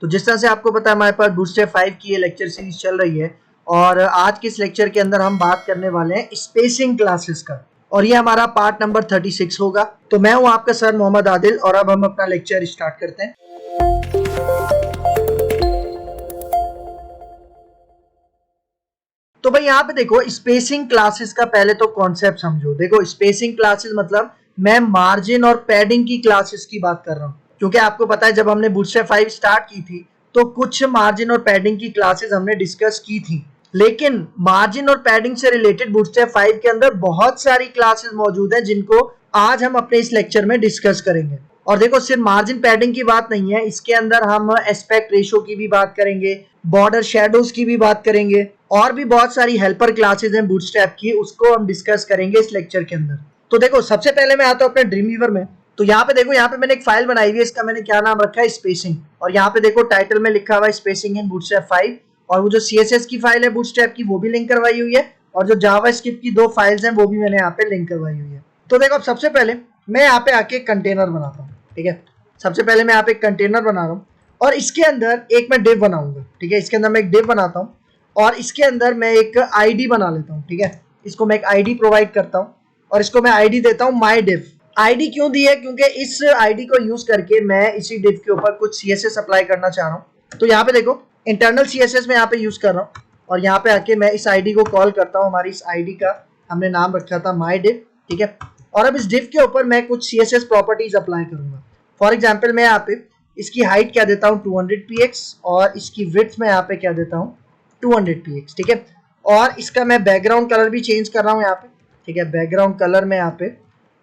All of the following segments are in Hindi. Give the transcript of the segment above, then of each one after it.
तो जिस तरह से आपको पता है हमारे पास बूटस्ट्रैप 5 की ये लेक्चर सीरीज चल रही है और आज के इस लेक्चर के अंदर हम बात करने वाले हैं स्पेसिंग क्लासेस का और ये हमारा पार्ट नंबर 36 होगा। तो मैं हूं आपका सर मोहम्मद आदिल और अब हम अपना लेक्चर स्टार्ट करते हैं। तो भाई यहाँ पे देखो स्पेसिंग क्लासेस का पहले तो कॉन्सेप्ट समझो। देखो स्पेसिंग क्लासेस मतलब मैं मार्जिन और पैडिंग की क्लासेस की बात कर रहा हूँ, क्योंकि आपको पता है जब हमने बूटस्ट्रैप 5 स्टार्ट की थी तो कुछ मार्जिन और पैडिंग की क्लासेस हमने डिस्कस की थी, लेकिन मार्जिन और पैडिंग से रिलेटेड बूटस्ट्रैप 5 के अंदर बहुत सारी क्लासेस मौजूद हैं जिनको आज हम अपने इस लेक्चर में डिस्कस करेंगे। और देखो सिर्फ मार्जिन पैडिंग की बात नहीं है, इसके अंदर हम एस्पेक्ट रेशो की भी बात करेंगे, बॉर्डर शेडोज की भी बात करेंगे और भी बहुत सारी हेल्पर क्लासेस हैं बूटस्ट्रैप की, उसको हम डिस्कस करेंगे इस लेक्चर के अंदर। तो देखो सबसे पहले मैं आता हूँ अपने ड्रीमवीवर में। तो यहाँ पे देखो, यहाँ पे मैंने एक फाइल बनाई हुई है, इसका मैंने क्या नाम रखा है स्पेसिंग, और यहाँ पे देखो टाइटल में लिखा हुआ है स्पेसिंग इन बूटस्ट्रैप 5 और वो जो CSS की फाइल है बूटस्ट्रैप की वो भी लिंक करवाई हुई है और जो जावास्क्रिप्ट की 2 फाइल्स हैं वो भी मैंने यहाँ पे लिंक करवाई हुई है। तो देखो अब सबसे पहले मैं यहाँ पे आके कंटेनर बनाता हूँ, ठीक है। सबसे पहले मैं यहाँ पे एक कंटेनर बना रहा हूँ और इसके अंदर एक मैं डिव बनाऊंगा, ठीक है। इसके अंदर मैं एक डिव बनाता हूँ और इसके अंदर मैं एक आईडी बना लेता हूँ, ठीक है। इसको मैं एक आईडी प्रोवाइड करता हूँ और इसको मैं आईडी देता हूँ माई डिव। आईडी क्यों दी है? क्योंकि इस आईडी को यूज करके मैं इसी डिव के ऊपर कुछ CSS अप्लाई करना चाह रहा हूँ। तो यहाँ पे देखो इंटरनल CSS में यहाँ पे यूज कर रहा हूँ और यहाँ पे आके मैं इस आईडी को कॉल करता हूँ। हमारी इस आईडी का हमने नाम रखा था माई डिव, ठीक है। और अब इस डिव के ऊपर मैं कुछ CSS प्रॉपर्टीज अप्लाई करूंगा। फॉर एग्जाम्पल मैं यहाँ पे इसकी हाइट क्या देता हूँ 200 px और इसकी विड्थ में यहाँ पे क्या देता हूँ 200 px, ठीक है। और इसका मैं बैकग्राउंड कलर भी चेंज कर रहा हूँ यहाँ पे, ठीक है। बैकग्राउंड कलर में यहाँ पे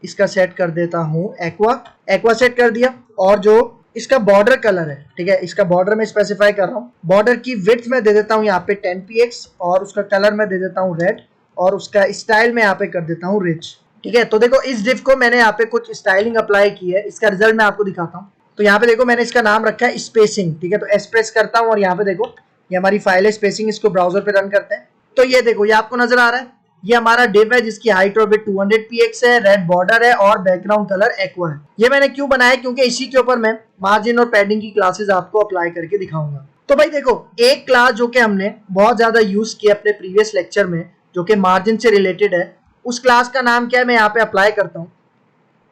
इसका सेट कर देता हूँ एक्वा सेट कर दिया। और जो इसका बॉर्डर कलर है, ठीक है, इसका बॉर्डर में स्पेसिफाई कर रहा हूँ। बॉर्डर की विड्थ में दे देता हूँ यहाँ पे 10 px और उसका कलर में दे देता हूँ रेड और उसका स्टाइल में यहाँ पे कर देता हूँ रिच, ठीक है। तो देखो इस डिव को मैंने यहाँ पे कुछ स्टाइलिंग अप्लाई की है, इसका रिजल्ट मैं आपको दिखाता हूँ। तो यहाँ पे देखो मैंने इसका नाम रखा है स्पेसिंग, ठीक है। तो एस प्रेस करता हूँ और यहाँ पे देखो ये हमारी फाइल है स्पेसिंग, इसको ब्राउजर पे रन करते हैं। तो ये देखो ये आपको नजर आ रहा है, ये हमारा डिव है जिसकी हाइट और विड्थ 200 px है, रेड बॉर्डर है और बैकग्राउंड कलर एक्वा है। ये मैंने क्यों बनाया? क्योंकि इसी के ऊपर मैं मार्जिन और पैडिंग की क्लासेस आपको अप्लाई करके दिखाऊंगा। तो भाई देखो एक क्लास जो कि हमने बहुत ज्यादा यूज किया अपने प्रीवियस लेक्चर में जो कि मार्जिन से रिलेटेड है, उस क्लास का नाम क्या है मैं यहाँ पे अप्लाई करता हूँ।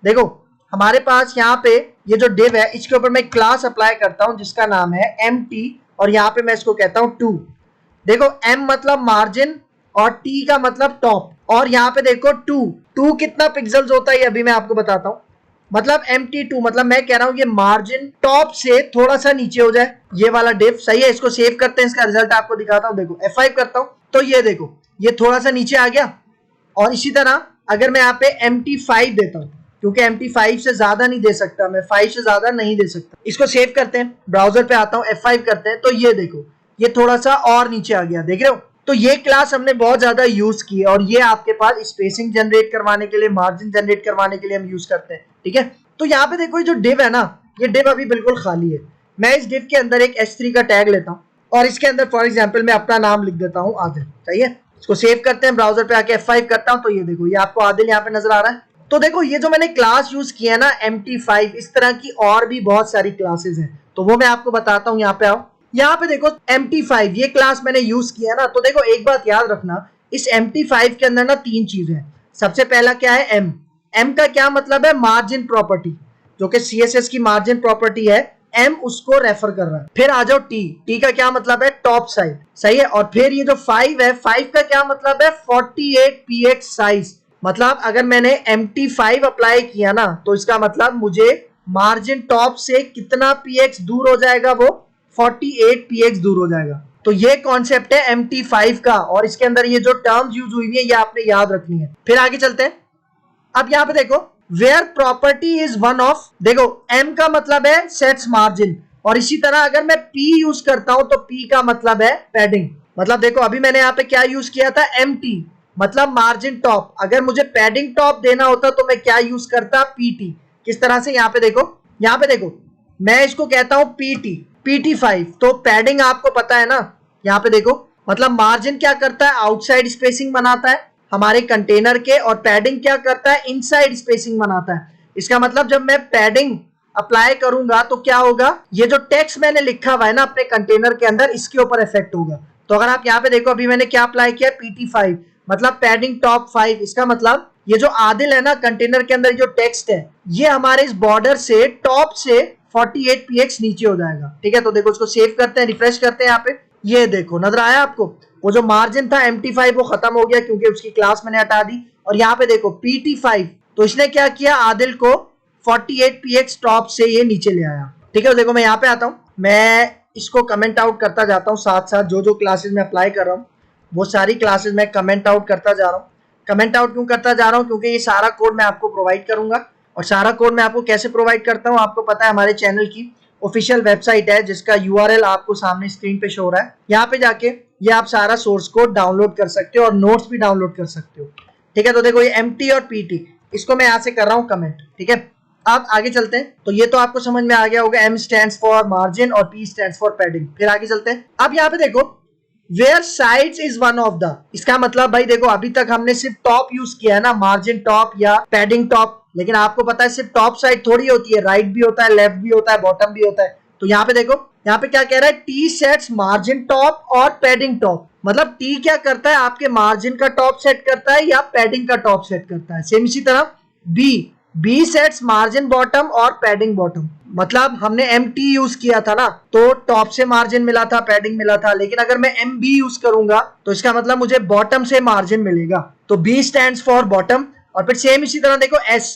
देखो हमारे पास यहाँ पे ये जो डिव है इसके ऊपर मैं क्लास अप्लाई करता हूँ जिसका नाम है MT और यहाँ पे मैं इसको कहता हूँ 2। देखो M मतलब मार्जिन और T का मतलब टॉप और यहाँ पे देखो 2 कितना पिक्सल्स होता है ये अभी मैं आपको बताता हूँ। मतलब MT2 मतलब मैं कह रहा हूँ ये मार्जिन टॉप से थोड़ा सा नीचे हो जाए, ये वाला डिव सही है। इसको सेव करते हैं, इसका रिजल्ट आपको दिखाता हूँ। देखो F5 करता हूँ तो ये देखो ये थोड़ा सा नीचे आ गया। और इसी तरह अगर मैं यहाँ पे MT5 देता हूँ, क्योंकि MT5 से ज्यादा नहीं दे सकता मैं, 5 से ज्यादा नहीं दे सकता। इसको सेव करते हैं, ब्राउजर पे आता हूँ, F5 करते हैं तो ये देखो ये थोड़ा सा और नीचे आ गया, देख रहे हो। तो ये क्लास हमने बहुत ज्यादा यूज की है और ये आपके पास स्पेसिंग जनरेट करवाने के लिए, मार्जिन जनरेट करवाने के लिए हम यूज करते हैं, ठीक है। तो यहाँ पे देखो ये जो डिव है ना, ये डिव अभी बिल्कुल खाली है। मैं इस डिव के अंदर एक S3 का टैग लेता हूँ और इसके अंदर फॉर एग्जाम्पल मैं अपना नाम लिख देता हूँ आदिल, सही है। इसको सेव करते हैं, ब्राउजर पे आके F5 करता हूँ तो ये देखो ये आपको आदिल यहाँ पे नजर आ रहा है। तो देखो ये जो मैंने क्लास यूज किया है ना MT5, इस तरह की और भी बहुत सारी क्लासेस हैं तो वो मैं आपको बताता हूँ। यहाँ पे आओ, यहाँ पे देखो MT5 ये क्लास मैंने यूज किया ना। तो देखो एक बात याद रखना, इस MT5 के अंदर ना 3 चीजें हैं। सबसे पहला क्या है M का क्या मतलब है? मार्जिन प्रॉपर्टी, जो कि CSS की मार्जिन प्रॉपर्टी है, M उसको रेफर कर रहा है। फिर आ जाओ T का क्या मतलब है? टॉप साइड, सही है। और फिर ये जो 5 है, 5 का क्या मतलब है? 48 px साइज। मतलब अगर मैंने MT5 अप्लाई किया ना तो इसका मतलब मुझे मार्जिन टॉप से कितना px दूर हो जाएगा? वो 48 px दूर हो जाएगा। तो ये कॉन्सेप्ट है MT5 का और इसके अंदर ये जो टर्म्स यूज हुई है ये आपने याद रखनी है। फिर आगे चलते हैं। अब यहाँ पे देखो where property is one of, देखो M का मतलब है सेट्स मार्जिन और इसी तरह अगर मैं P यूज करता हूं तो P का मतलब है पैडिंग। मतलब देखो अभी मैंने यहाँ पे क्या यूज किया था? MT मतलब मार्जिन टॉप। अगर मुझे पैडिंग टॉप देना होता तो मैं क्या यूज करता? PT। किस तरह से? यहाँ पे देखो मैं इसको कहता हूं PT5। तो पैडिंग आपको पता है ना, यहाँ पे देखो मतलब मार्जिन क्या करता है? आउटसाइड स्पेसिंग बनाता है हमारे कंटेनर के और पैडिंग क्या करता है? इनसाइड स्पेसिंग बनाता है। इसका मतलब जब मैं पैडिंग अप्लाई करूंगा तो क्या होगा, ये जो टेक्स्ट मैंने लिखा हुआ है ना अपने कंटेनर के अंदर, इसके ऊपर इफेक्ट होगा। तो अगर आप यहाँ पे देखो, अभी मैंने क्या अप्लाई किया, PT5 मतलब पैडिंग टॉप 5। इसका मतलब ये जो आदिल है ना कंटेनर के अंदर जो टेक्स्ट है, ये हमारे इस बॉर्डर से टॉप से 48px नीचे हो जाएगा। ठीक है, तो देखो इसको सेव करते हैं, रिफ्रेश करते हैं। यहाँ पे ये देखो नजर आया आपको, वो जो मार्जिन था MT5 वो खत्म हो गया क्योंकि उसकी क्लास मैंने हटा दी। और यहाँ पे देखो PT5, तो इसने क्या किया, आदिल को 48px टॉप से ये नीचे ले आया। ठीक है, देखो मैं यहाँ पे आता हूँ, मैं इसको कमेंट आउट करता जाता हूँ, साथ साथ जो जो क्लासेस में अप्लाई कर रहा हूँ वो सारी क्लासेस में कमेंट आउट करता जा रहा हूँ। कमेंट आउट क्यों करता जा रहा हूँ, क्योंकि ये सारा कोड मैं आपको प्रोवाइड करूंगा। और सारा कोड मैं आपको कैसे प्रोवाइड करता हूँ, आपको पता है हमारे चैनल की ऑफिशियल वेबसाइट है जिसका URL आपको सामने स्क्रीन पे शो हो रहा है। यहाँ पे जाके ये आप सारा सोर्स कोड डाउनलोड कर सकते हो और नोट्स भी डाउनलोड कर सकते हो। ठीक है, तो देखो ये MT और PT, इसको मैं यहाँ से कर रहा हूँ कमेंट। ठीक है, अब आगे चलते हैं। तो ये तो आपको समझ में आ गया होगा, M स्टैंड्स फॉर मार्जिन और P स्टैंड्स फॉर पैडिंग। फिर आगे चलते हैं। अब यहाँ पे देखो where sides is one of the, इसका मतलब भाई देखो अभी तक हमने सिर्फ टॉप यूज किया है ना, मार्जिन टॉप या पैडिंग टॉप, लेकिन आपको पता है सिर्फ टॉप साइड थोड़ी होती है, राइट भी होता है, लेफ्ट भी होता है, बॉटम भी होता है। तो यहाँ पे देखो, यहाँ पे क्या कह रहा है, T सेट्स मार्जिन टॉप और पैडिंग टॉप। मतलब T क्या करता है, आपके मार्जिन का टॉप सेट करता है या पैडिंग का टॉप सेट करता है। सेम इसी तरह B सेट्स मार्जिन बॉटम और पैडिंग बॉटम। मतलब हमने MT यूज किया था ना, तो टॉप से मार्जिन मिला था, पैडिंग मिला था, लेकिन अगर मैं MB यूज करूंगा तो इसका मतलब मुझे बॉटम से मार्जिन मिलेगा। तो B स्टैंड्स फॉर बॉटम। और फिर सेम इसी तरह देखो S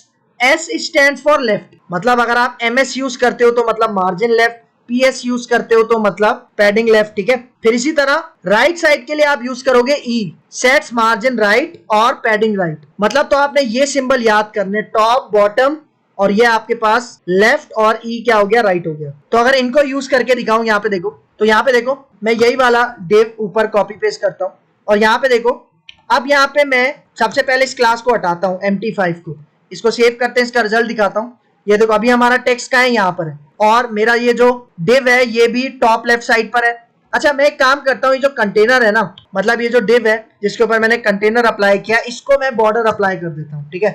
स्टैंड्स फॉर लेफ्ट। मतलब अगर आप MS यूज करते हो तो मतलब मार्जिन लेफ्ट, PS यूज करते हो तो मतलब पैडिंग लेफ्ट। ठीक है, फिर इसी तरह राइट साइड के लिए आप यूज करोगे E सेट्स मार्जिन राइट और पैडिंग राइट। मतलब तो आपने ये सिंबल याद करने, टॉप बॉटम और ये आपके पास लेफ्ट और E क्या हो गया, राइट हो गया। तो अगर इनको यूज करके दिखाऊं यहाँ पे देखो, तो यहाँ पे देखो मैं यही वाला डेव ऊपर कॉपी पेस्ट करता हूँ और यहाँ पे देखो, अब यहाँ पे मैं सबसे पहले इस क्लास को हटाता हूँ MT5 को, इसको सेव करते हैं, इसका रिजल्ट दिखाता हूँ। ये देखो अभी हमारा टेक्स्ट का है यहाँ पर है और मेरा ये जो डिव है ये भी टॉप लेफ्ट साइड पर है। अच्छा मैं एक काम करता हूँ, ये जो कंटेनर है ना, मतलब ये जो डिव है जिसके ऊपर मैंने कंटेनर अप्लाई किया, इसको मैं बॉर्डर अप्लाई कर देता हूँ। ठीक है,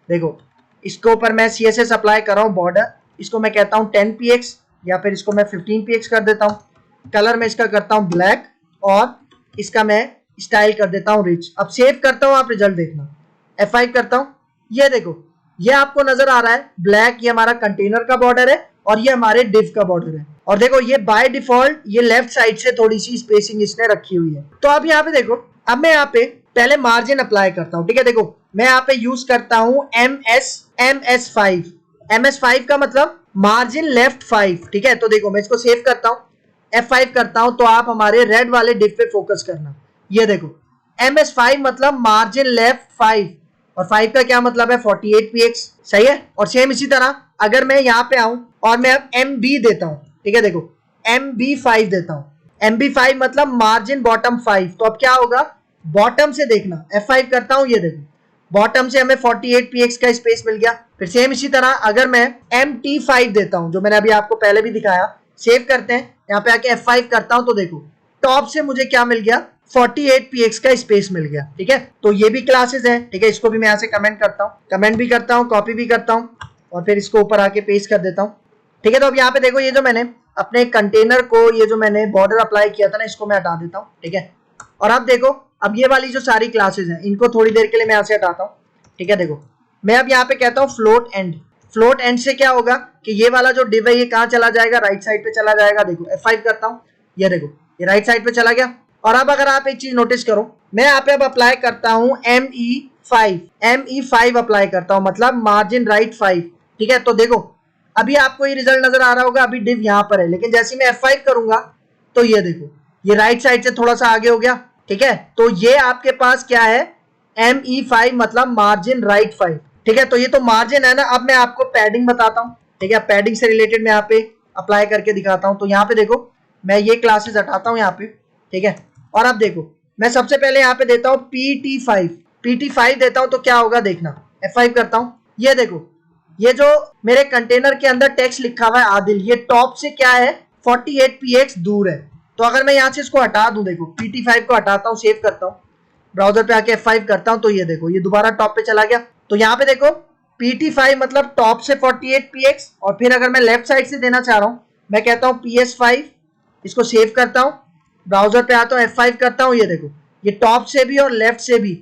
देखो इसके ऊपर मैं CSS अप्लाई कर रहा हूँ बॉर्डर, इसको मैं कहता हूँ 10px या फिर इसको मैं 15px कर देता हूँ। कलर में इसका करता हूँ ब्लैक और इसका मैं स्टाइल कर देता हूँ रिच। अब सेव करता हूँ, आप रिजल्ट देखना, F5 करता हूँ, ये देखो ये आपको नजर आ रहा है ब्लैक, ये हमारा कंटेनर का बॉर्डर है और ये हमारे डिव का बॉर्डर है। और देखो ये बाय डिफॉल्ट ये लेफ्ट साइड से थोड़ी सी स्पेसिंग इसने रखी हुई है। तो अब यहाँ पे देखो, अब मैं यहाँ पे पहले मार्जिन अप्लाई करता हूँ। ठीक है, देखो मैं यहाँ पे यूज करता हूँ MS5। MS5 का मतलब मार्जिन लेफ्ट 5। ठीक है, तो देखो मैं इसको सेव करता हूँ, F5 करता हूँ, तो आप हमारे रेड वाले डिव पे फोकस करना। ये देखो MS5 मतलब मार्जिन लेफ्ट 5 और 5 का क्या मतलब है, 48px। सही है। और सेम इसी तरह अगर मैं यहाँ पे आऊं और मैं अब MB देता हूं, ठीक है, देखो MB5 देता हूं, MB5 मतलब मार्जिन बॉटम 5। तो अब क्या होगा, बॉटम से देखना, F5 करता हूं, ये देखो बॉटम से हमें 48px का स्पेस मिल गया। फिर सेम इसी तरह अगर मैं MT5 देता हूं, जो मैंने अभी आपको पहले भी दिखाया, सेव करते हैं, यहाँ पे आके F5 करता हूं, तो देखो टॉप से मुझे क्या मिल गया, 48px का स्पेस मिल गया। ठीक है, तो ये भी क्लासेस है। ठीक है, इसको भी मैं यहाँ से कमेंट करता हूँ, कमेंट भी करता हूँ, कॉपी भी करता हूँ और फिर इसको ऊपर आके पेस्ट कर देता हूँ। ठीक है, तो अब यहाँ पे देखो ये जो मैंने अपने कंटेनर को, ये जो मैंने बॉर्डर अप्लाई किया था ना, इसको मैं हटा देता हूँ। ठीक है, और अब देखो अब ये वाली जो सारी क्लासेस हैं इनको थोड़ी देर के लिए मैं यहाँ से हटाता हूँ। ठीक है, देखो मैं अब यहाँ पे कहता हूँ फ्लोट एंड। फ्लोट एंड से क्या होगा कि ये वाला जो डिव है ये कहाँ चला जाएगा, राइट साइड पे चला जाएगा। देखो F5 करता हूँ, ये देखो ये राइट साइड पे चला गया। और अब अगर आप एक चीज नोटिस करो, मैं यहाँ पे अब अप्लाई करता हूँ ME5 अप्लाई करता हूँ, मतलब मार्जिन राइट 5। ठीक है, तो देखो अभी आपको ये रिजल्ट नजर आ रहा होगा, अभी डिव यहाँ पर है, लेकिन जैसे मैं F5 करूंगा तो ये देखो ये राइट साइड से थोड़ा सा आगे हो गया। ठीक है, तो ये आपके पास क्या है, ME5 मतलब मार्जिन राइट 5। ठीक है, तो ये तो मार्जिन है ना। अब मैं आपको पैडिंग बताता हूँ। ठीक है, पैडिंग से रिलेटेड मैं यहाँ पे अप्लाई करके दिखाता हूँ। तो यहाँ पे देखो मैं ये क्लासेस हटाता हूँ यहाँ पे। ठीक है, और अब देखो मैं सबसे पहले यहाँ पे देता हूँ PT5 देता हूँ, तो क्या होगा देखना, F5 करता हूँ, ये देखो ये जो मेरे कंटेनर के अंदर टेक्स्ट लिखा हुआ है आदिल, ये टॉप से क्या है, 48px दूर है। तो अगर मैं यहाँ से इसको हटा दूं, देखो PT5 को हटाता हूँ, सेव करता हूँ, ब्राउजर पे आके F5 करता हूँ, तो ये देखो ये दोबारा टॉप पे चला गया। तो यहाँ पे देखो PT5 मतलब टॉप से 48px, और फिर अगर मैं लेफ्ट साइड से देना चाह रहा हूं, मैं कहता हूं PS5, इसको सेव करता हूं, ब्राउजर पे आता हूं, F5 करता हूं, ये देखो ये टॉप से भी और लेफ्ट से भी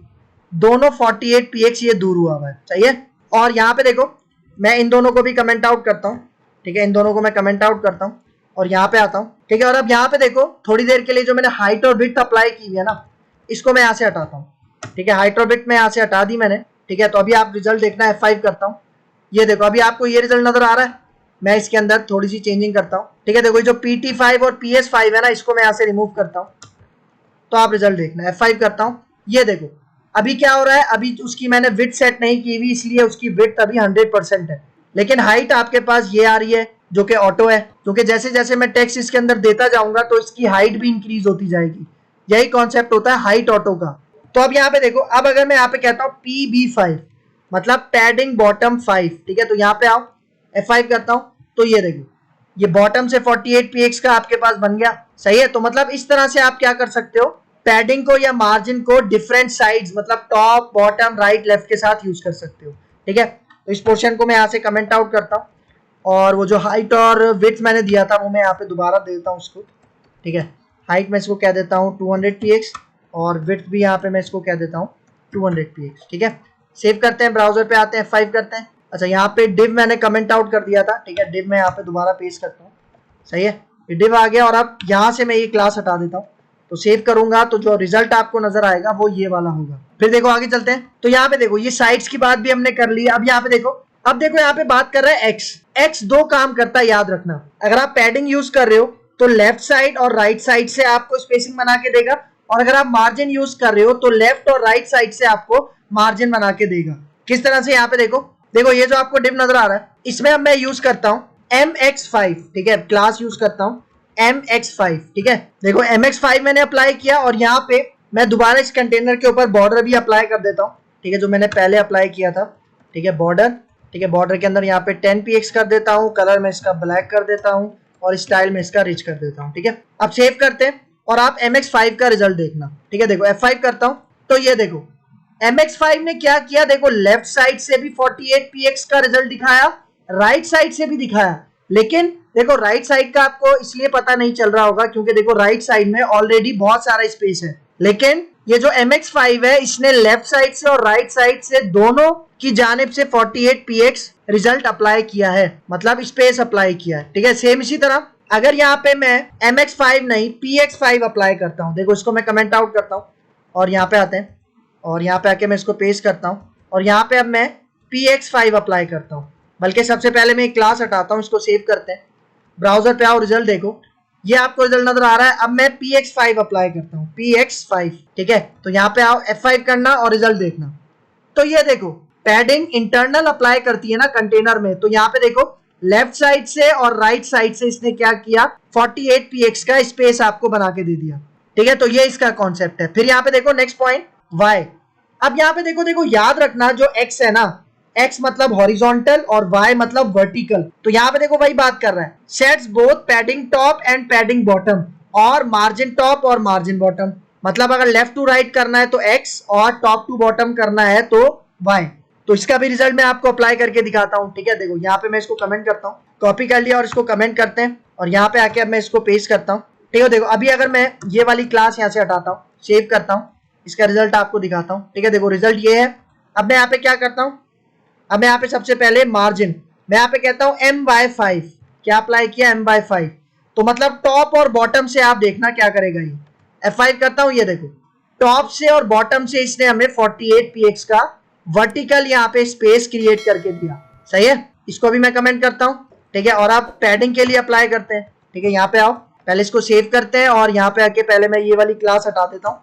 दोनों 48px ये दूर हुआ है, सही है। और यहाँ पे देखो मैं इन दोनों को भी कमेंट आउट करता हूँ, ठीक है, इन दोनों को मैं कमेंट आउट करता हूँ और यहाँ पे आता हूँ, ठीक है। और अब यहाँ पे देखो थोड़ी देर के लिए जो मैंने हाइट और विड्थ अप्लाई की हुई है ना, इसको मैं यहाँ से हटाता हूँ, ठीक है, हाइट और विड्थ में यहाँ से हटा दी मैंने, ठीक है। तो अभी आप रिजल्ट देखना, F5 करता हूँ, ये देखो अभी आपको ये रिजल्ट नजर आ रहा है। मैं इसके अंदर थोड़ी सी चेंजिंग करता हूँ, ठीक है, देखो जो PT5 और PS5 है ना, इसको मैं यहाँ से रिमूव करता हूँ, तो आप रिजल्ट देखना, F5 करता हूँ, ये देखो अभी क्या हो रहा है, अभी उसकी मैंने विड्थ सेट नहीं की हुई इसलिए उसकी विड्थ अभी 100% है, लेकिन हाइट आपके पास ये आ रही है जो कि ऑटो है, क्योंकि जैसे जैसे मैं टेक्स्ट इसके अंदर देता जाऊंगा तो इसकी हाइट भी इंक्रीज होती जाएगी, यही कॉन्सेप्ट होता है हाइट ऑटो का। तो अब यहाँ पे देखो, अब अगर मैं यहाँ पे कहता हूँ PB5 मतलब पैडिंग बॉटम 5, ठीक है, तो यहाँ पे आओ, F5 करता हूँ, तो ये देखो ये बॉटम से 48px का आपके पास बन गया, सही है। तो मतलब इस तरह से आप क्या कर सकते हो, पैडिंग को या मार्जिन को डिफरेंट साइड्स मतलब टॉप बॉटम राइट लेफ्ट के साथ यूज कर सकते हो, ठीक है। तो इस पोर्शन को मैं यहाँ से कमेंट आउट करता हूँ, और वो जो हाइट और विड्थ मैंने दिया था वो मैं यहाँ पे दोबारा दे देता हूँ उसको, ठीक है। हाइट में इसको कह देता हूँ 200px और विड्थ भी यहाँ पे मैं इसको कह देता हूँ 200px, ठीक है। सेव करते हैं, ब्राउजर पे आते हैं, F5 करते हैं। अच्छा यहाँ पे डिव मैंने कमेंट आउट कर दिया था, ठीक है, डिव मैं यहाँ पे दोबारा पेस्ट करता हूँ, सही है, ये डिव आ गया। और अब यहाँ से मैं ये क्लास हटा देता हूँ, तो सेव करूंगा तो जो रिजल्ट आपको नजर आएगा वो ये वाला होगा। फिर देखो आगे चलते हैं, तो यहाँ पे देखो ये साइड्स की बात भी हमने कर ली। अब यहाँ पे देखो, अब देखो यहाँ पे बात कर रहा है एक्स दो काम करता है, याद रखना। अगर आप पैडिंग यूज कर रहे हो तो लेफ्ट साइड और राइट साइड से आपको स्पेसिंग बना के देगा, और अगर आप मार्जिन यूज कर रहे हो तो लेफ्ट और राइट साइड से आपको मार्जिन बना के देगा। किस तरह से, यहाँ पे देखो ये जो आपको डिव नजर आ रहा है, इसमें अब मैं यूज करता हूँ MX5, ठीक है, क्लास यूज करता हूँ MX5, ठीक है। देखो MX5 मैंने अप्लाई किया और यहाँ पे मैं दोबारा इस कंटेनर के ऊपर बॉर्डर भी अप्लाई कर देता हूँ, ठीक है, जो मैंने पहले अप्लाई किया था, ठीक है, बॉर्डर, ठीक है। बॉर्डर के अंदर यहाँ पे 10px कर देता हूँ, कलर में इसका ब्लैक कर देता हूँ और स्टाइल में इसका रिच कर देता हूँ, ठीक है। अब सेव करते हैं और आप MX5 का रिजल्ट देखना, ठीक है। देखो F5 करता हूँ, तो ये देखो MX5 ने क्या किया, देखो लेफ्ट साइड से भी 48px का रिजल्ट दिखाया, राइट साइड से भी दिखाया, लेकिन देखो राइट साइड का आपको इसलिए पता नहीं चल रहा होगा क्योंकि देखो राइट साइड में ऑलरेडी बहुत सारा स्पेस है, लेकिन ये जो MX5 है इसने लेफ्ट साइड से और राइट साइड से दोनों की जानिब से 48px रिजल्ट अप्लाई किया है, मतलब स्पेस अप्लाई किया है, ठीक है। सेम इसी तरह अगर यहाँ पे मैं MX5 नहीं PX5 अप्लाई करता हूँ, देखो इसको मैं कमेंट आउट करता हूँ और यहाँ पे आते हैं और यहाँ पे आके मैं इसको पेस्ट करता हूँ और यहाँ पे अब मैं PX5 अप्लाई करता हूँ, बल्कि सबसे पहले मैं एक क्लास हटाता हूँ, इसको सेव करते हैं, ब्राउजर पे आओ, रिजल्ट देखो, ये आपको रिजल्ट नजर आ रहा है। अब मैं PX5 अप्लाई करता हूँ, PX5, ठीक है। तो यहाँ पे आओ, F5 करना और रिजल्ट देखना, तो ये देखो पैडिंग इंटरनल अप्लाई करती है ना कंटेनर में, तो यहाँ पे देखो लेफ्ट साइड से और राइट साइड से इसने क्या किया, 48px का स्पेस आपको बना के दे दिया, ठीक है। तो ये इसका कॉन्सेप्ट है। फिर यहाँ पे देखो नेक्स्ट पॉइंट y। अब यहाँ पे देखो याद रखना जो x है ना, x मतलब हॉरिजॉन्टल और y मतलब वर्टिकल, तो यहाँ पे देखो वही बात कर रहा है, sets both padding top and padding bottom और मार्जिन टॉप और मार्जिन बॉटम, मतलब अगर लेफ्ट टू राइट करना है तो x और टॉप टू बॉटम करना है तो y। तो इसका भी रिजल्ट मैं आपको अप्लाई करके दिखाता हूँ, ठीक है। देखो यहाँ पे मैं इसको कमेंट करता हूँ, कॉपी कर लिया और इसको कमेंट करते हैं और यहाँ पे आके अब मैं इसको पेस्ट करता हूँ, ठीक है। देखो अभी अगर मैं ये वाली क्लास यहाँ से हटाता हूँ, सेव करता हूँ, इसका रिजल्ट आपको दिखाता हूँ, ठीक है। देखो रिजल्ट ये है। अब मैं यहाँ पे क्या करता हूँ, अब मैं यहाँ पे सबसे पहले मार्जिन मैं यहाँ पे कहता हूँ M/5, क्या अप्लाई किया, M/5, तो मतलब टॉप और बॉटम से आप देखना क्या करेगा ये। F5 करता हूँ, ये देखो टॉप से और बॉटम से इसने हमें 48px का वर्टिकल यहाँ पे स्पेस क्रिएट करके दिया, सही है। इसको भी मैं कमेंट करता हूँ, ठीक है। और आप पैडिंग के लिए अप्लाई करते हैं, ठीक है। यहाँ पे आओ, पहले इसको सेव करते हैं और यहाँ पे आके पहले मैं ये वाली क्लास हटा देता हूँ,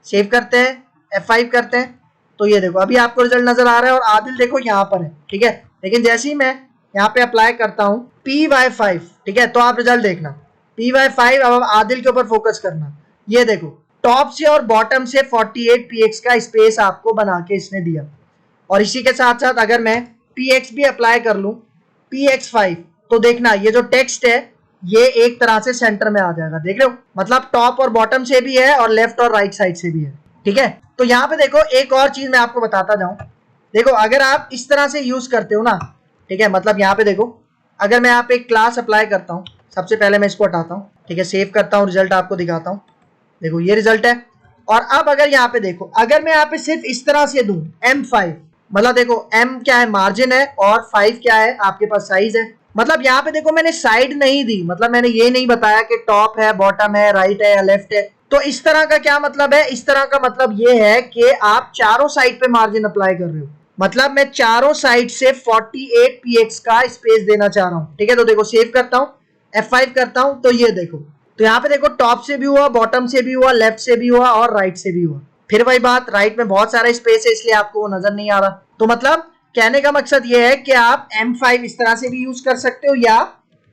सेव करते हैं, F5 करते हैं, तो ये देखो अभी आपको रिजल्ट नजर आ रहा है और आदिल देखो यहाँ पर है, ठीक है। लेकिन जैसे ही मैं यहाँ पे अप्लाई करता हूँ PY5, ठीक है, तो आप रिजल्ट देखना PY5। अब आदिल के ऊपर फोकस करना, ये देखो टॉप से और बॉटम से 48px का स्पेस आपको बना के इसने दिया। और इसी के साथ साथ अगर मैं PX भी अप्लाई कर लूँ PX5, तो देखना ये जो टेक्स्ट है ये एक तरह से सेंटर में आ जाएगा, देख रहे हो, मतलब टॉप और बॉटम से भी है और लेफ्ट और राइट साइड से भी है, ठीक है। तो यहाँ पे देखो एक और चीज मैं आपको बताता जाऊं, देखो अगर आप इस तरह से यूज करते हो ना, ठीक है, मतलब यहाँ पे देखो, अगर मैं यहाँ पे एक क्लास अप्लाई करता हूँ, सबसे पहले मैं इसको हटाता हूँ, ठीक है, सेव करता हूँ, रिजल्ट आपको दिखाता हूँ, देखो ये रिजल्ट है। और अब अगर यहाँ पे देखो, अगर मैं यहाँ पे सिर्फ इस तरह से दूं M5, मतलब देखो M क्या है, मार्जिन है, और 5 क्या है, आपके पास साइज है। मतलब यहाँ पे देखो मैंने साइड नहीं दी, मतलब मैंने ये नहीं बताया कि टॉप है, बॉटम है, राइट है या लेफ्ट है। तो इस तरह का क्या मतलब है, इस तरह का मतलब ये है कि आप चारों साइड पे मार्जिन अप्लाई कर रहे हो। मतलब मैं चारों साइड से 48 px का स्पेस देना चाह रहा हूँ, ठीक है। तो देखो सेव करता हूँ, F5 करता हूँ, तो ये देखो, तो यहाँ पे देखो टॉप से भी हुआ, बॉटम से भी हुआ, लेफ्ट से भी हुआ और राइट से भी हुआ। फिर वही बात, राइट में बहुत सारा स्पेस है इसलिए आपको वो नजर नहीं आ रहा। तो मतलब कहने का मकसद ये है कि आप M5 इस तरह से भी यूज कर सकते हो, या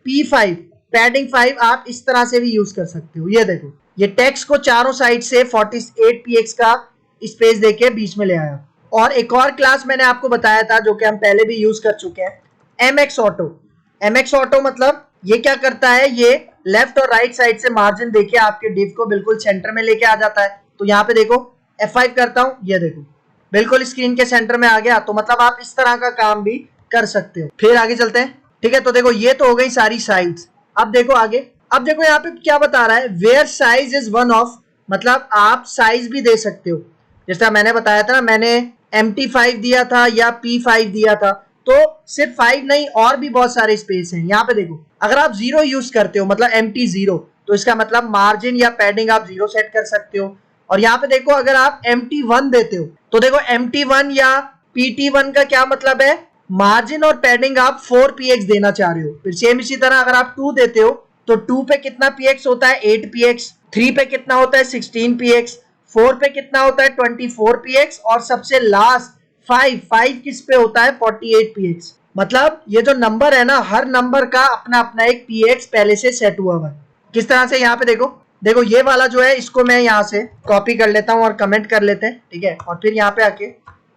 P5 पैडिंग 5 आप इस तरह से भी यूज कर सकते हो। ये देखो, ये टेक्स्ट को चारों साइड से 48 px का स्पेस देके बीच में ले आया। और एक और क्लास मैंने आपको बताया था जो कि हम पहले भी यूज कर चुके हैं, MX ऑटो। MX ऑटो मतलब ये क्या करता है, ये लेफ्ट और राइट साइड से मार्जिन देके आपके डिव को बिल्कुल सेंटर में लेके आ जाता है। तो यहाँ पे देखो F5 करता हूँ, ये देखो बिल्कुल स्क्रीन के सेंटर में आ गया। तो मतलब आप इस तरह का काम भी कर सकते हो। फिर आगे चलते हैं, ठीक है। तो देखो ये तो हो गई सारी साइड्स। अब देखो आगे, अब देखो यहाँ पे क्या बता रहा है, where size is one of, मतलब आप साइज भी दे सकते हो। जैसा मैंने बताया था ना, मैंने MT5 दिया था या P5 दिया था, तो सिर्फ 5 नहीं और भी बहुत सारे स्पेस हैं। यहाँ पे देखो अगर आप 0 यूज करते हो, मतलब MT0, तो इसका मतलब मार्जिन या पैडिंग आप 0 सेट कर सकते हो। और यहाँ पे देखो अगर आप MT1 देते हो, तो देखो MT1 या PT1 का क्या मतलब है, मार्जिन और पैडिंग आप 4 px देना चाह रहे हो। फिर सेम इसी तरह अगर आप 2 देते हो, तो 2 पे कितना px होता है, 8 px, 3 पे कितना होता है, 16 px, 4 पे कितना होता है, 24 px, और सबसे लास्ट 5 किस पे होता है, 48 px। मतलब ये जो नंबर है ना, हर नंबर का अपना अपना एक px पहले से सेट हुआ हुआ है। किस तरह से, यहाँ पे देखो, देखो ये वाला जो है इसको मैं यहाँ से कॉपी कर लेता हूँ और कमेंट कर लेते हैं, ठीक है। और फिर यहाँ पे आके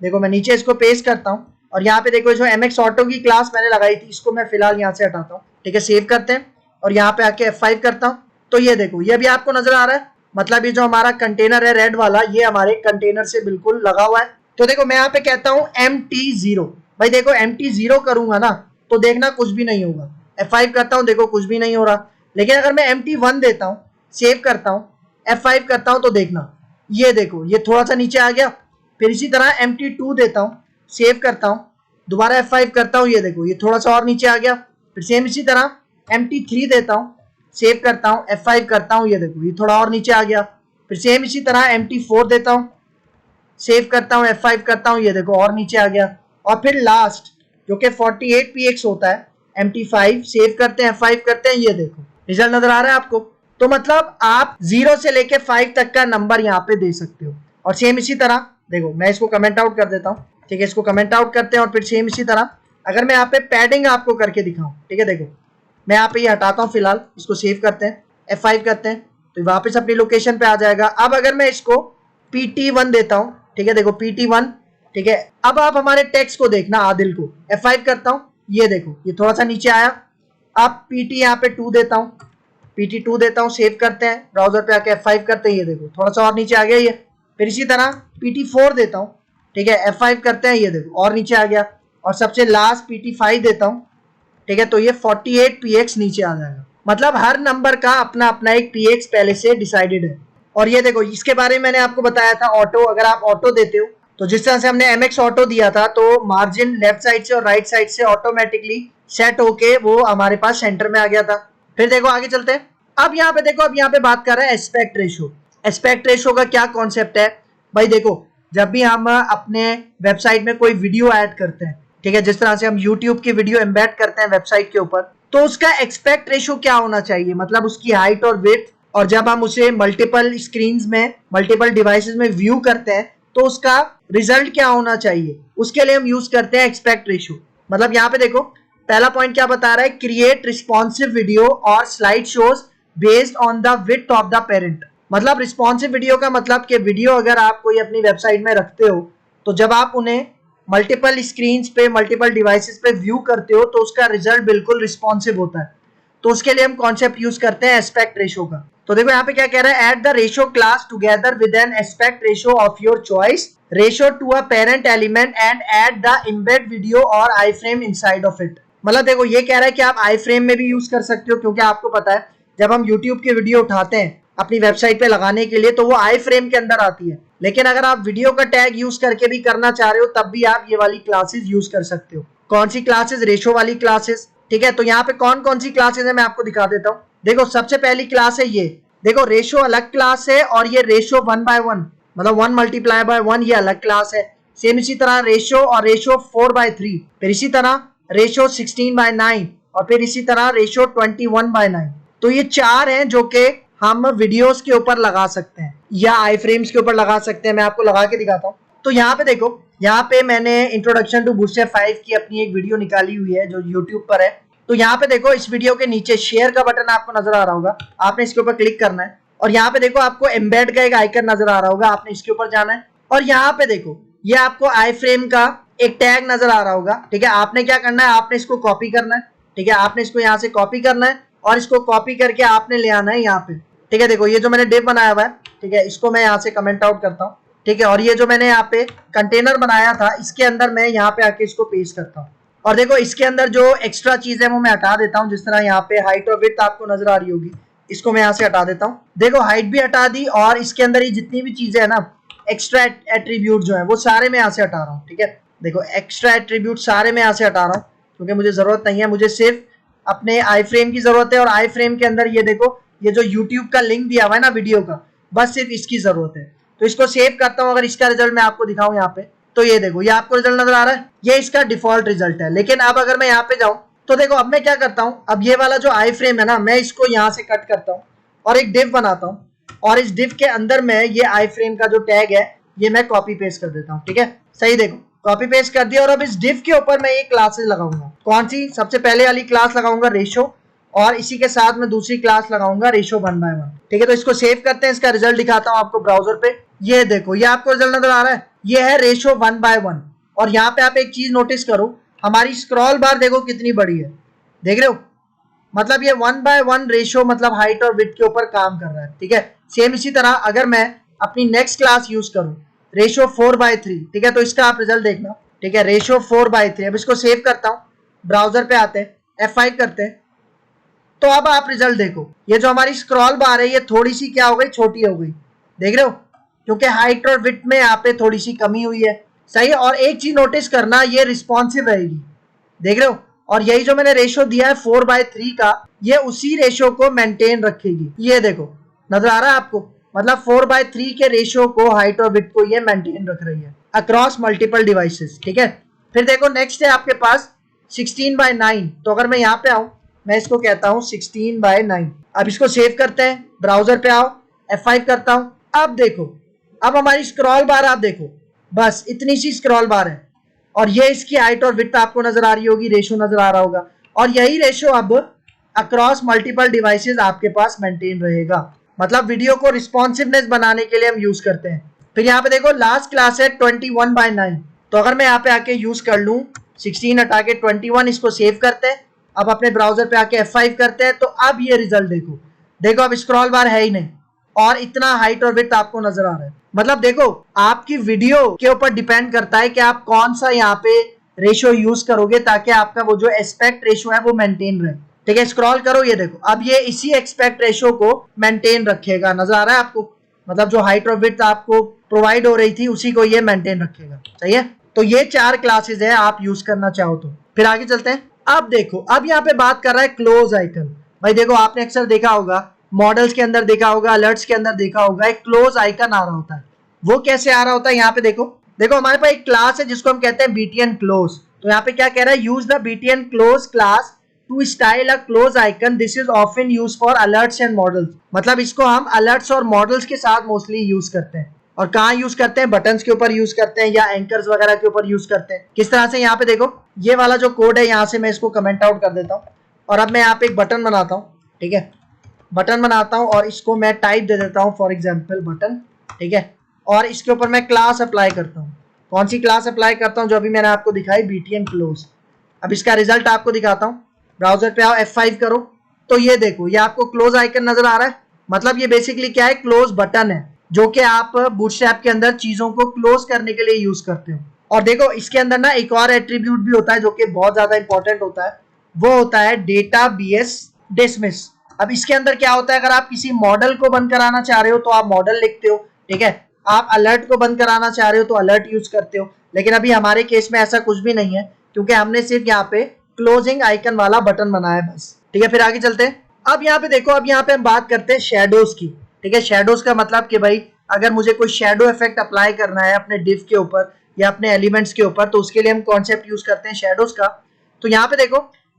देखो मैं नीचे इसको पेस्ट करता हूँ, और यहाँ पे देखो जो MX ऑटो की क्लास मैंने लगाई थी, इसको मैं फिलहाल यहाँ से हटाता हूँ, ठीक है। सेव करते हैं और यहाँ पे आके F5 करता हूँ। तो ये देखो ये भी आपको नजर आ रहा है, मतलब ये जो हमारा कंटेनर है रेड वाला, ये हमारे कंटेनर से बिल्कुल लगा हुआ है। तो देखो मैं यहाँ पे कहता हूँ MT0, भाई देखो MT0 करूंगा ना तो देखना कुछ भी नहीं होगा। F5 करता हूँ, देखो कुछ भी नहीं हो रहा। लेकिन अगर मैं MT1 देता हूँ, सेव करता हूँ, F5 करता हूँ, तो देखना ये देखो ये थोड़ा सा नीचे आ गया। फिर इसी तरह MT2 देता हूँ, सेव करता हूँ, दोबारा F5 करता हूँ, ये देखो ये थोड़ा सा और नीचे आ गया। फिर सेम इसी तरह MT3 देता हूँ, सेव करता हूँ, F5 करता हूँ, ये देखो ये थोड़ा और नीचे आ गया। फिर सेम इसी तरह MT4 देता हूँ, सेव करता हूँ, F5 करता हूँ, ये देखो और नीचे आ गया। और फिर लास्ट जो कि 48 px होता है, MT5, सेव करते हैं, F5 करते हैं, ये देखो रिजल्ट नजर आ रहा है आपको। तो मतलब आप 0 से लेके 5 तक का नंबर यहाँ पे दे सकते हो। और सेम इसी तरह देखो मैं इसको कमेंट आउट कर देता हूँ, ठीक है, इसको कमेंट आउट करते हैं। और फिर सेम इसी तरह अगर मैं यहाँ पे पैडिंग आपको करके दिखाऊं, ठीक है, देखो मैं यहाँ पे ये हटाता हूँ फिलहाल, इसको सेव करते हैं, F5 करते हैं, तो वापस अपनी लोकेशन पे आ जाएगा। अब अगर मैं इसको PT1 देता हूँ, ठीक है, देखो PT1, ठीक है। अब आप हमारे टेक्स्ट को देखना, आदिल को, F5 करता हूँ, ये देखो ये थोड़ा सा नीचे आया। अब PT यहाँ पे 2 देता हूँ, PT2 देता हूँ, सेव करते हैं, ब्राउजर पे आके F5 करते हैं, ये देखो थोड़ा सा और नीचे आ गया ये। फिर इसी तरह PT4 देता हूँ, ठीक है, F5 करते हैं, ये देखो और नीचे आ गया। और सबसे लास्ट PT5 देता हूँ, ठीक है, तो ये 48 px नीचे आ जाएगा। मतलब हर नंबर का अपना अपना एक px पहले से डिसाइडेड है। और ये देखो इसके बारे में मैंने आपको बताया था ऑटो, अगर आप ऑटो देते हो तो जिस तरह से हमने MX ऑटो दिया था, तो मार्जिन लेफ्ट साइड से और राइट साइड से ऑटोमेटिकली सेट होके वो हमारे पास सेंटर में आ गया था। फिर देखो आगे चलते हैं। अब यहाँ पे देखो, अब यहाँ पे बात कर रहे हैं एस्पेक्ट रेशो। एस्पेक्ट रेशो का क्या कॉन्सेप्ट है भाई, देखो जब भी हम अपने वेबसाइट में कोई वीडियो ऐड करते हैं, ठीक है, जिस तरह से हम YouTube की वीडियो एम्बेड करते हैं वेबसाइट के ऊपर, तो उसका एस्पेक्ट रेशो क्या होना चाहिए, मतलब उसकी हाइट और विड्थ। और जब हम उसे मल्टीपल स्क्रीन्स में, मल्टीपल डिवाइसेस में व्यू करते हैं, तो उसका रिजल्ट क्या होना चाहिए, उसके लिए हम यूज करते हैं एस्पेक्ट रेशो। मतलब यहाँ पे देखो पहला पॉइंट क्या बता रहा है, क्रिएट रिस्पॉन्सिव वीडियो और slide shows based on the width of the parent. मतलब रिस्पॉन्सिव वीडियो का मतलब कि वीडियो अगर आप कोई अपनी वेबसाइट में रखते हो, तो जब आप उन्हें मल्टीपल स्क्रीन्स पे, मल्टीपल डिवाइसेस पे व्यू करते हो, तो उसका रिजल्ट बिल्कुल रिस्पॉन्सिव होता है। तो उसके लिए हम कॉन्सेप्ट यूज करते हैं एस्पेक्ट रेशो का। तो देखो यहाँ पे क्या कह रहा है, add the ratio class together with an aspect ratio of your choice ratio to a parent element and add the embed video or iframe inside of it. मतलब देखो ये कह रहा है कि आप आई फ्रेम में भी यूज कर सकते हो, क्योंकि आपको पता है जब हम यूट्यूब की वीडियो उठाते हैं अपनी वेबसाइट पे लगाने के लिए तो वो आई फ्रेम के अंदर आती है। लेकिन अगर आप वीडियो का टैग यूज करके भी करना चाह रहे हो तब भी आप ये वाली क्लासेस यूज कर सकते हो। कौन सी क्लासेस? रेशो वाली क्लासेस। ठीक है, तो यहाँ पे कौन कौन सी क्लासेस है मैं आपको दिखा देता हूँ। देखो सबसे पहली क्लास है ये, देखो रेशो अलग क्लास है और ये रेशो 1/1 मतलब 1 मल्टीप्लाई बाय 1 ये अलग क्लास है। सेम इसी तरह रेशो और रेशो 4/3, फिर इसी तरह रेशो 16/9 और फिर इसी तरह रेशो 21/9। तो ये चार हैं जो कि हम वीडियोस के ऊपर लगा सकते हैं या आई फ्रेम्स के ऊपर लगा सकते हैं। मैं आपको लगा के दिखाता हूँ। तो यहाँ पे देखो, यहाँ पे मैंने इंट्रोडक्शन टू बूटस्ट्रैप 5 की अपनी एक वीडियो निकाली हुई है जो यूट्यूब पर है। तो यहाँ पे देखो इस वीडियो के नीचे शेयर का बटन आपको नजर आ रहा होगा, आपने इसके ऊपर क्लिक करना है और यहाँ पे देखो आपको एम्बेड का एक आइकन नजर आ रहा होगा, आपने इसके ऊपर जाना है और यहाँ पे देखो ये आपको आई फ्रेम का एक टैग नजर आ रहा होगा। ठीक है, आपने क्या करना है, आपने इसको कॉपी करना है। ठीक है, आपने इसको यहाँ से कॉपी करना है और इसको कॉपी करके आपने ले आना है यहाँ पे। ठीक है, देखो ये जो मैंने डिव बनाया हुआ है, ठीक है, इसको मैं यहाँ से कमेंट आउट करता हूँ। ठीक है, और ये जो मैंने यहाँ पे कंटेनर बनाया था इसके अंदर मैं यहाँ पे आके इसको पेस्ट करता हूँ और देखो इसके अंदर जो एक्स्ट्रा चीज है वो मैं हटा देता हूँ। जिस तरह यहाँ पे हाइट और विड्थ आपको नजर आ रही होगी, इसको मैं यहाँ से हटा देता हूँ। देखो हाइट भी हटा दी और इसके अंदर ये जितनी भी चीजें है ना, एक्स्ट्रा एट्रीब्यूट जो है वो सारे मैं यहाँ से हटा रहा हूँ। ठीक है, देखो एक्स्ट्रा एट्रीब्यूट सारे मैं यहाँ से हटा रहा हूँ क्योंकि मुझे जरूरत नहीं है, मुझे सिर्फ अपने आई फ्रेम की जरूरत है। और आई फ्रेम के अंदर ये देखो ये जो यूट्यूब का लिंक दिया हुआ है ना वीडियो का, बस सिर्फ इसकी जरूरत है। तो इसको सेव करता हूँ। अगर इसका रिजल्ट मैं आपको दिखाऊं यहाँ पे, तो ये देखो ये आपको रिजल्ट नजर आ रहा है, ये इसका डिफॉल्ट रिजल्ट है। लेकिन अब अगर मैं यहाँ पे जाऊं तो देखो अब मैं क्या करता हूँ, अब ये वाला जो आई फ्रेम है ना, मैं इसको यहाँ से कट करता हूँ और एक डिव बनाता हूँ और इस डिव के अंदर मैं ये आई फ्रेम का जो टैग है ये मैं कॉपी पेस्ट कर देता हूँ। ठीक है, सही, देखो कॉपी पेस्ट कर दिया और अब इस डिव के ऊपर मैं ये क्लासेस लगाऊंगा। कौन सी? सबसे पहले वाली क्लास लगाऊंगा रेशो और इसी के साथ मैं दूसरी क्लास लगाऊंगा रेशो 1/1। ठीक है, तो इसको सेव करते हैं, इसका रिजल्ट दिखाता हूँ आपको ब्राउजर पे। ये देखो ये आपको रिजल्ट नजर आ रहा है, ये है रेशो 1/1। और यहाँ पे आप एक चीज नोटिस करो, हमारी स्क्रॉल बार देखो कितनी बड़ी है, देख रहे हो? मतलब ये 1/1 रेशो मतलब हाइट और विड्थ के ऊपर काम कर रहा है। ठीक है, सेम इसी तरह अगर मैं अपनी नेक्स्ट क्लास यूज करूं रेशो 4/3, ठीक है, तो इसका आप रिजल्ट देखना। ठीक है, रेशो 4/3। अब इसको सेव करता हूं, ब्राउजर पे आते हैं, F5 करते हैं, तो अब आप रिजल्ट देखो, ये जो हमारी स्क्रॉल बार है ये थोड़ी सी क्या हो गई, छोटी हो गई, देख रहे हो? क्योंकि हाइट और विड्थ में यहाँ पे थोड़ी सी कमी हुई है। सही है, और एक चीज नोटिस करना, ये रिस्पॉन्सिव रहेगी, देख रहे हो? और यही जो मैंने रेशो दिया है 4/3 का, ये उसी रेशो को मेंटेन रखेगी। ये देखो नजर आ रहा है आपको, मतलब 4/3 के रेशो को, हाइट और विड्थ को ये मेंटेन रख रही है अक्रॉस मल्टीपल डिवाइसेस। ठीक है, फिर देखो नेक्स्ट है आपके पास 16/9। तो अगर मैं यहाँ पे आऊं, मैं इसको कहता हूं 16/9। अब इसको सेव करते हैं, ब्राउजर पे आओ, F5 करता हूं। अब देखो, अब हमारी स्क्रॉल बार आप देखो, बस इतनी सी स्क्रॉल बार है और ये इसकी हाइट और विड्थ आपको नजर आ रही होगी, रेशो नजर आ रहा होगा, और यही रेशो अब अक्रॉस मल्टीपल डिवाइसेस आपके पास मेंटेन रहेगा। मतलब वीडियो को रिस्पॉन्सिवनेस बनाने के लिए हम यूज करते हैं। फिर यहाँ पे देखो लास्ट क्लास है 21/9। तो अगर मैं यहाँ पे आके यूज कर लूं 16 हटा के 21, इसको सेव करते हैं, अब अपने ब्राउजर पे आके F5 करते हैं, तो अब ये रिजल्ट देखो, देखो अब स्क्रॉल बार है ही नहीं और इतना हाइट और विड्थ आपको नजर आ रहा है। मतलब देखो आपकी वीडियो के ऊपर डिपेंड करता है कि आप कौन सा यहाँ पे रेशो यूज करोगे ताकि आपका वो जो एस्पेक्ट रेशो है वो मेंटेन रहे। ठीक है, स्क्रॉल करो, ये देखो अब ये इसी एक्सपेक्ट रेशो को मेंटेन रखेगा, नजर आ रहा है आपको? मतलब जो हाइट और विड्थ आपको प्रोवाइड हो रही थी उसी को ये मेंटेन रखेगा। सही है, तो ये 4 क्लासेस है, आप यूज करना चाहो तो। फिर आगे चलते हैं। अब देखो, अब यहाँ पे बात कर रहा है क्लोज आइकन। भाई देखो आपने अक्सर देखा होगा, मॉडल्स के अंदर देखा होगा, अलर्ट्स के अंदर देखा होगा, एक क्लोज आइकन आ रहा होता है। वो कैसे आ रहा होता है, यहाँ पे देखो, देखो हमारे पास एक क्लास है जिसको हम कहते हैं BTN क्लोज। तो यहाँ पे क्या कह रहा है, use the BTN close class to style a close icon, this is often use for alerts and modals. मतलब इसको हम अलर्ट्स और मॉडल्स के साथ मोस्टली यूज करते हैं। और कहाँ यूज करते हैं, बटन्स के ऊपर यूज करते हैं या एंकर्स वगैरह के ऊपर यूज करते हैं। किस तरह से, यहाँ पे देखो ये वाला जो कोड है, यहाँ से मैं इसको कमेंट आउट कर देता हूँ और अब मैं यहाँ पे एक बटन बनाता हूँ। ठीक है, बटन बनाता हूँ और इसको मैं टाइप दे देता हूँ, फॉर एग्जाम्पल बटन। ठीक है, और इसके ऊपर मैं क्लास अप्लाई करता हूँ। कौन सी क्लास अप्लाई करता हूँ, जो अभी मैंने आपको दिखाई, BTN क्लोज। अब इसका रिजल्ट आपको दिखाता हूँ, ब्राउजर पे आओ, F5 करो, तो ये देखो, ये आपको क्लोज आइकन नजर आ रहा है। मतलब ये बेसिकली क्या है, क्लोज बटन है, जो कि आप बूटस्ट्रैप के अंदर चीजों को क्लोज करने के लिए यूज करते हो। और देखो इसके अंदर ना एक और एट्रीब्यूट भी होता है जो कि बहुत ज्यादा इंपॉर्टेंट होता है, वो होता है डेटा बीएस डिसमिस। अब इसके अंदर क्या होता है, अगर आप किसी मॉडल को बंद कराना चाह रहे हो तो आप मॉडल लिखते हो, ठीक है। आप अलर्ट को बंद कराना चाह रहे हो तो अलर्ट यूज करते हो। लेकिन अभी हमारे केस में ऐसा कुछ भी नहीं है, क्योंकि हमने सिर्फ यहाँ पे क्लोजिंग आइकन वाला बटन बनाया है बस, ठीक है। फिर आगे चलते हैं। अब यहाँ पे देखो, अब यहाँ पे हम बात करते हैं शेडोज की, ठीक है। शेडोज का मतलब कि भाई अगर मुझे कोई शेडो इफेक्ट अप्लाई करना है अपने डिव के ऊपर या अपने एलिमेंट्स के ऊपर, तो उसके लिए हम कॉन्सेप्ट यूज करते हैं शेडोज का। तो यहाँ पे देखो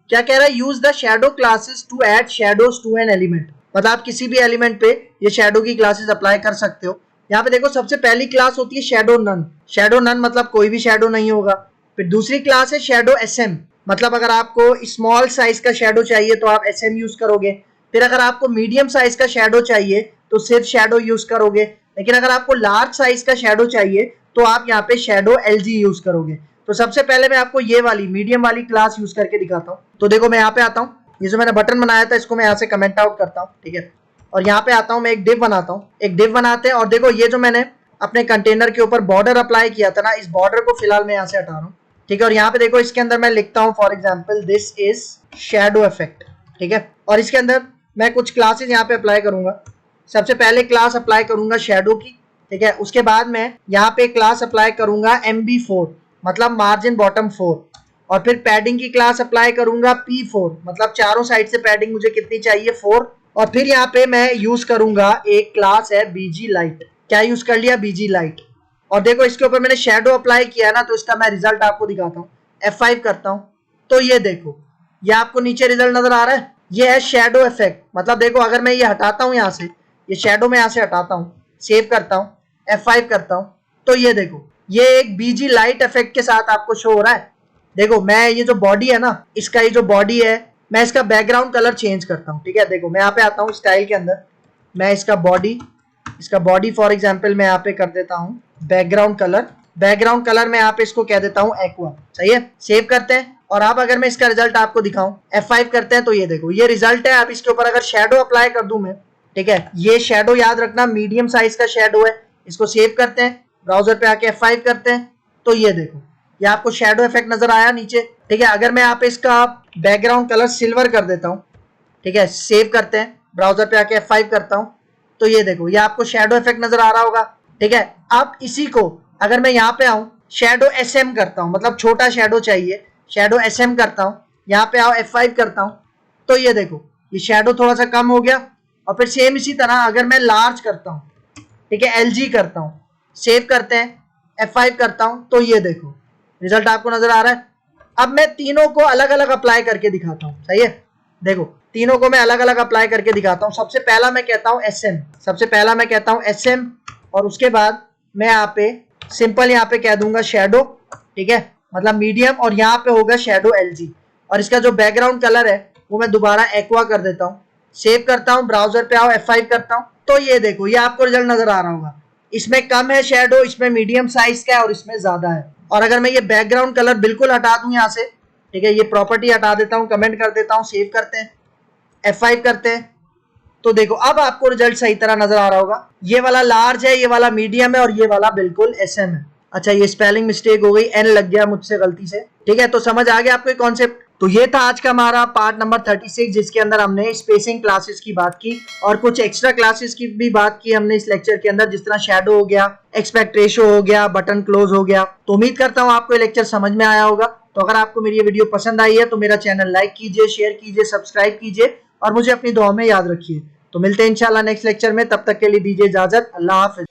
क्या कह रहा है, use the shadow classes to add shadows to an element. मतलब आप किसी भी एलिमेंट पे ये शेडो की क्लासेस अप्लाई कर सकते हो। यहाँ पे देखो सबसे पहली क्लास होती है शेडो नन। शेडो नन मतलब कोई भी शेडो नहीं होगा। फिर दूसरी क्लास है शेडो एसएम, मतलब अगर आपको स्मॉल साइज का शेडो चाहिए तो आप एसएम यूज करोगे। फिर अगर आपको मीडियम साइज का शेडो चाहिए तो सिर्फ शेडो यूज करोगे। लेकिन अगर आपको लार्ज साइज का शेडो चाहिए तो आप यहाँ पे शेडो एलजी यूज करोगे। तो सबसे पहले मैं आपको ये वाली मीडियम वाली क्लास यूज करके दिखाता हूँ। तो देखो मैं यहाँ पे आता हूँ, ये जो मैंने बटन बनाया था इसको मैं यहाँ से कमेंट आउट करता हूँ, ठीक है। और यहाँ पे आता हूँ, मैं एक डिव बनाता हूँ, एक डिव बनाते हैं। और देखो ये जो मैंने अपने कंटेनर के ऊपर बॉर्डर अप्लाई किया था ना, इस बॉर्डर को फिलहाल मैं यहाँ से हटा रहा हूँ, ठीक है। और यहाँ पे देखो इसके अंदर मैं लिखता हूँ for example this is shadow effect, ठीक है। और इसके अंदर मैं कुछ क्लासेस यहाँ पे अप्लाई करूंगा। सबसे पहले क्लास अप्लाई करूंगा शेडो की, ठीक है। उसके बाद मैं यहाँ पे क्लास अप्लाई करूंगा MB4 मतलब मार्जिन बॉटम 4। और फिर पैडिंग की क्लास अप्लाई करूंगा P4 मतलब चारों साइड से पैडिंग मुझे कितनी चाहिए 4। और फिर यहाँ पे मैं यूज करूंगा एक क्लास है BG लाइट। क्या यूज कर लिया, BG लाइट। और देखो इसके ऊपर मैंने शेडो अप्लाई किया ना, तो इसका मैं रिजल्ट आपको दिखाता हूँ। F5 करता हूँ तो ये देखो, ये आपको नीचे रिजल्ट नजर आ रहा है, ये है शेडो इफेक्ट। मतलब देखो अगर मैं ये हटाता हूँ यहाँ से, ये शेडो में यहाँ से हटाता हूँ, सेव करता हूँ, F5 करता हूँ, तो ये देखो ये एक BG लाइट इफेक्ट के साथ आपको शो हो रहा है। देखो मैं ये जो बॉडी है ना, इसका ये जो बॉडी है, मैं इसका बैकग्राउंड कलर चेंज करता हूँ, ठीक है। देखो मैं यहाँ पे आता हूँ स्टाइल के अंदर, मैं इसका बॉडी फॉर एग्जांपल मैं यहाँ पे कर देता हूँ बैकग्राउंड कलर मैं यहाँ पे इसको कह देता हूँ एक्वा, सही है। सेव करते हैं। और अब अगर मैं इसका रिजल्ट आपको दिखाऊं, F5 करते हैं, तो ये देखो ये रिजल्ट है। अब इसके ऊपर अगर शेडो अप्लाई कर दूं मैं, ठीक है, ये शेडो याद रखना मीडियम साइज का शेडो है। इसको सेव करते हैं, ब्राउजर पे आके F5 करते हैं, तो ये देखो ये आपको शेडो इफेक्ट नजर आया नीचे, ठीक है। अगर मैं यहाँ पे इसका बैकग्राउंड कलर सिल्वर कर देता हूँ, ठीक है, सेव करते हैं, ब्राउजर पे आके F5 करता हूँ, तो ये देखो ये आपको शेडो इफेक्ट नजर आ रहा होगा, ठीक है। अब इसी को अगर मैं यहाँ पे आऊँ, शेडो SM करता हूँ, मतलब छोटा शेडो चाहिए, शेडो SM करता हूँ, यहाँ पे आओ F5 करता हूँ, तो ये देखो ये शेडो थोड़ा सा कम हो गया। और फिर सेम इसी तरह अगर मैं लार्ज करता हूँ, ठीक है, LG करता हूँ, सेव करते हैं, F5 करता हूँ, तो ये देखो रिजल्ट आपको नजर आ रहा है। अब मैं तीनों को अलग अलग अप्लाई करके दिखाता हूँ, सही है। देखो तीनों को मैं अलग अलग अप्लाई करके दिखाता हूँ। सबसे पहला मैं कहता हूँ SM, और उसके बाद मैं यहाँ पे सिंपल यहाँ पे कह दूंगा शेडो, ठीक है, मतलब मीडियम, और यहाँ पे होगा शेडो LG। और इसका जो बैकग्राउंड कलर है वो मैं दोबारा एक्वा कर देता हूँ, सेव करता हूँ, ब्राउजर पे आओ, F5 करता हूँ, तो ये देखो ये आपको रिजल्ट नजर आ रहा होगा। इसमें कम है शेडो, इसमें मीडियम साइज का है और इसमें ज्यादा है। और अगर मैं ये बैकग्राउंड कलर बिल्कुल हटा दूं यहाँ से, ठीक है, ये प्रॉपर्टी हटा देता हूँ, कमेंट कर देता हूँ, सेव करते हैं, F5 करते हैं, तो देखो अब आपको रिजल्ट सही तरह नजर आ रहा होगा। ये वाला लार्ज है, ये वाला मीडियम है और ये वाला बिल्कुल SM है। अच्छा ये स्पेलिंग मिस्टेक हो गई, N लग गया मुझसे गलती से, ठीक है। तो समझ आ गया आपको कॉन्सेप्ट। तो ये था आज का हमारा पार्ट नंबर 36, जिसके अंदर हमने स्पेसिंग क्लासेस की बात की और कुछ एक्स्ट्रा क्लासेस की भी बात की हमने इस लेक्चर के अंदर, जिस तरह शेडो हो गया, एक्सपेक्ट रेशो हो गया, बटन क्लोज हो गया। तो उम्मीद करता हूँ आपको ये लेक्चर समझ में आया होगा। तो अगर आपको मेरी ये वीडियो पसंद आई है तो मेरा चैनल लाइक कीजिए, शेयर कीजिए, सब्सक्राइब कीजिए और मुझे अपनी दुआ में याद रखिए। तो मिलते हैं इंशाल्लाह नेक्स्ट लेक्चर में, तब तक के लिए दीजिए इजाजत, अल्लाह हाफिज।